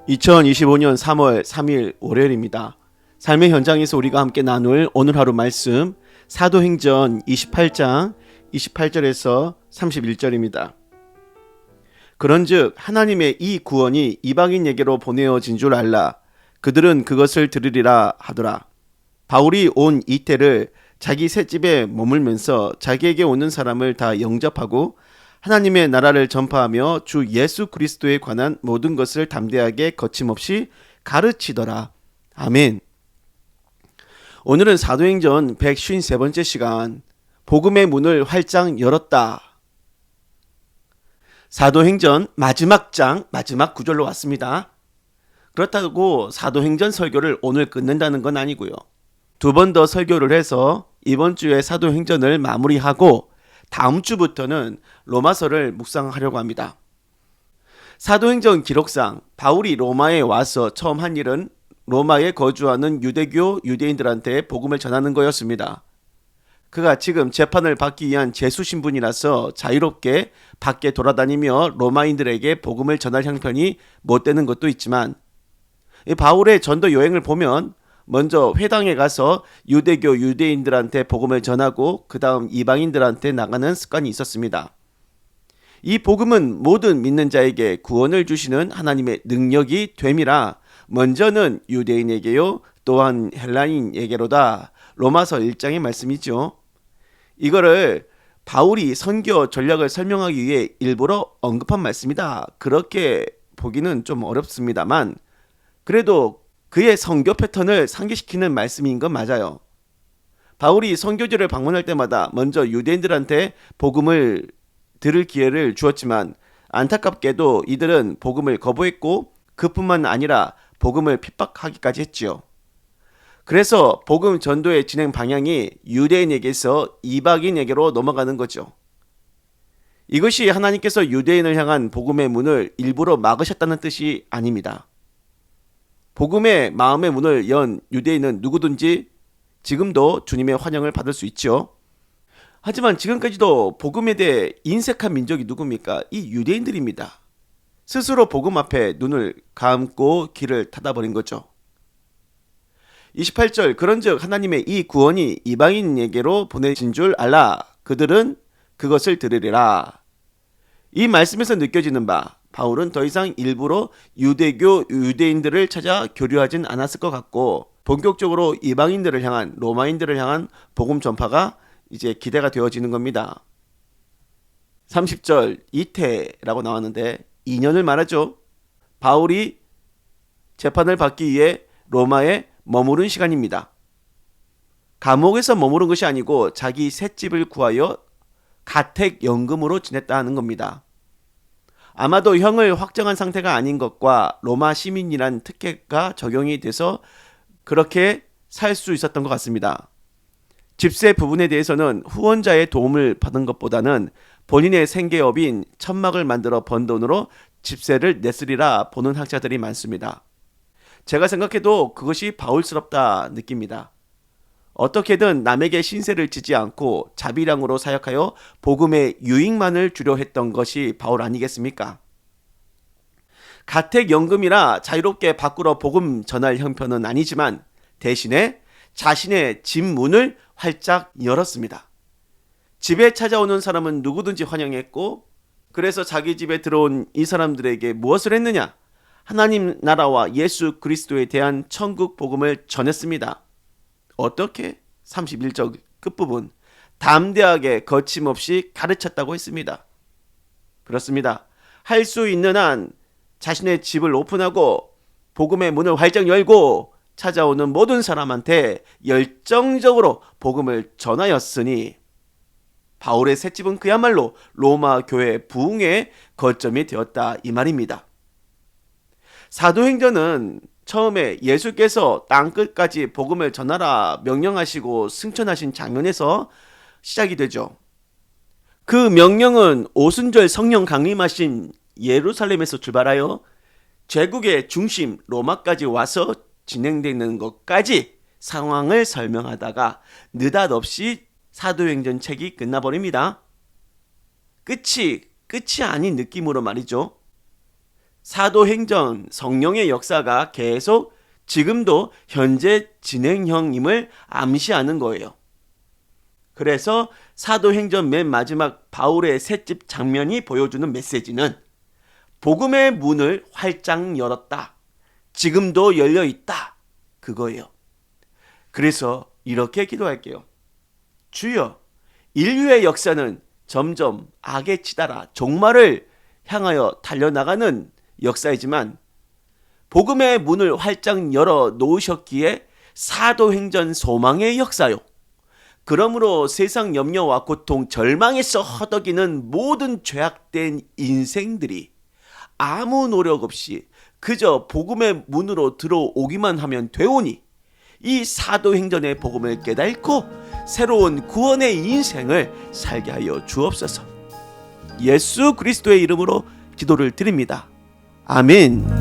2025년 3월 3일 월요일입니다. 삶의 현장에서 우리가 함께 나눌 오늘 하루 말씀 사도행전 28장 28절에서 31절입니다. 그런즉 하나님의 이 구원이 이방인에게로 보내어진 줄 알라. 그들은 그것을 들으리라 하더라. 바울이 온 이태를 자기 셋집에 머물면서 자기에게 오는 사람을 다 영접하고 하나님의 나라를 전파하며 주 예수 그리스도에 관한 모든 것을 담대하게 거침없이 가르치더라. 아멘. 오늘은 사도행전 153번째 시간 복음의 문을 활짝 열었다. 사도행전 마지막 장 마지막 구절로 왔습니다. 그렇다고 사도행전 설교를 오늘 끝낸다는 건 아니고요. 두 번 더 설교를 해서 이번 주에 사도행전을 마무리하고 다음 주부터는 로마서를 묵상하려고 합니다. 사도행전 기록상 바울이 로마에 와서 처음 한 일은 로마에 거주하는 유대교 유대인들한테 복음을 전하는 거였습니다. 그가 지금 재판을 받기 위한 재수 신분이라서 자유롭게 밖에 돌아다니며 로마인들에게 복음을 전할 형편이 못 되는 것도 있지만 이 바울의 전도 여행을 보면 먼저 회당에 가서 유대교 유대인들한테 복음을 전하고 그 다음 이방인들한테 나가는 습관이 있었습니다. 이 복음은 모든 믿는 자에게 구원을 주시는 하나님의 능력이 됨이라 먼저는 유대인에게요 또한 헬라인에게로다. 로마서 1장의 말씀이죠. 이거를 바울이 선교 전략을 설명하기 위해 일부러 언급한 말씀이다. 그렇게 보기는 좀 어렵습니다만 그래도 그의 선교 패턴을 상기시키는 말씀인 건 맞아요. 바울이 선교지를 방문할 때마다 먼저 유대인들한테 복음을 들을 기회를 주었지만 안타깝게도 이들은 복음을 거부했고 그뿐만 아니라 복음을 핍박하기까지 했지요. 그래서 복음 전도의 진행 방향이 유대인에게서 이방인에게로 넘어가는 거죠. 이것이 하나님께서 유대인을 향한 복음의 문을 일부러 막으셨다는 뜻이 아닙니다. 복음의 마음의 문을 연 유대인은 누구든지 지금도 주님의 환영을 받을 수 있죠. 하지만 지금까지도 복음에 대해 인색한 민족이 누굽니까? 이 유대인들입니다. 스스로 복음 앞에 눈을 감고 길을 닫아버린 거죠. 28절 그런즉 하나님의 이 구원이 이방인에게로 보내진 줄 알라. 그들은 그것을 들으리라. 이 말씀에서 느껴지는 바 바울은 더 이상 일부러 유대교 유대인들을 찾아 교류하진 않았을 것 같고 본격적으로 이방인들을 향한 로마인들을 향한 복음 전파가 이제 기대가 되어지는 겁니다. 30절 이태라고 나왔는데 2년을 말하죠. 바울이 재판을 받기 위해 로마에 머무른 시간입니다. 감옥에서 머무른 것이 아니고 자기 셋집을 구하여 가택연금으로 지냈다 하는 겁니다. 아마도 형을 확정한 상태가 아닌 것과 로마 시민이란 특혜가 적용이 돼서 그렇게 살 수 있었던 것 같습니다. 집세 부분에 대해서는 후원자의 도움을 받은 것보다는 본인의 생계업인 천막을 만들어 번 돈으로 집세를 냈으리라 보는 학자들이 많습니다. 제가 생각해도 그것이 바울스럽다 느낍니다. 어떻게든 남에게 신세를 지지 않고 자비량으로 사역하여 복음의 유익만을 주려 했던 것이 바울 아니겠습니까? 가택연금이라 자유롭게 밖으로 복음 전할 형편은 아니지만 대신에 자신의 집 문을 활짝 열었습니다. 집에 찾아오는 사람은 누구든지 환영했고 그래서 자기 집에 들어온 이 사람들에게 무엇을 했느냐? 하나님 나라와 예수 그리스도에 대한 천국 복음을 전했습니다. 어떻게? 31절 끝부분 담대하게 거침없이 가르쳤다고 했습니다. 그렇습니다. 할 수 있는 한 자신의 집을 오픈하고 복음의 문을 활짝 열고 찾아오는 모든 사람한테 열정적으로 복음을 전하였으니 바울의 셋집은 그야말로 로마 교회 부흥의 거점이 되었다 이 말입니다. 사도행전은 처음에 예수께서 땅끝까지 복음을 전하라 명령하시고 승천하신 장면에서 시작이 되죠. 그 명령은 오순절 성령 강림하신 예루살렘에서 출발하여 제국의 중심 로마까지 와서 진행되는 것까지 상황을 설명하다가 느닷없이 사도행전 책이 끝나버립니다. 끝이 아닌 느낌으로 말이죠. 사도행전 성령의 역사가 계속 지금도 현재 진행형임을 암시하는 거예요. 그래서 사도행전 맨 마지막 바울의 셋집 장면이 보여주는 메시지는 복음의 문을 활짝 열었다. 지금도 열려 있다. 그거예요. 그래서 이렇게 기도할게요. 주여, 인류의 역사는 점점 악에 치달아 종말을 향하여 달려나가는 역사이지만 복음의 문을 활짝 열어 놓으셨기에 사도행전 소망의 역사요. 그러므로 세상 염려와 고통, 절망에서 허덕이는 모든 죄악된 인생들이 아무 노력 없이 그저 복음의 문으로 들어오기만 하면 되오니 이 사도행전의 복음을 깨닫고 새로운 구원의 인생을 살게 하여 주옵소서. 예수 그리스도의 이름으로 기도를 드립니다. 아멘.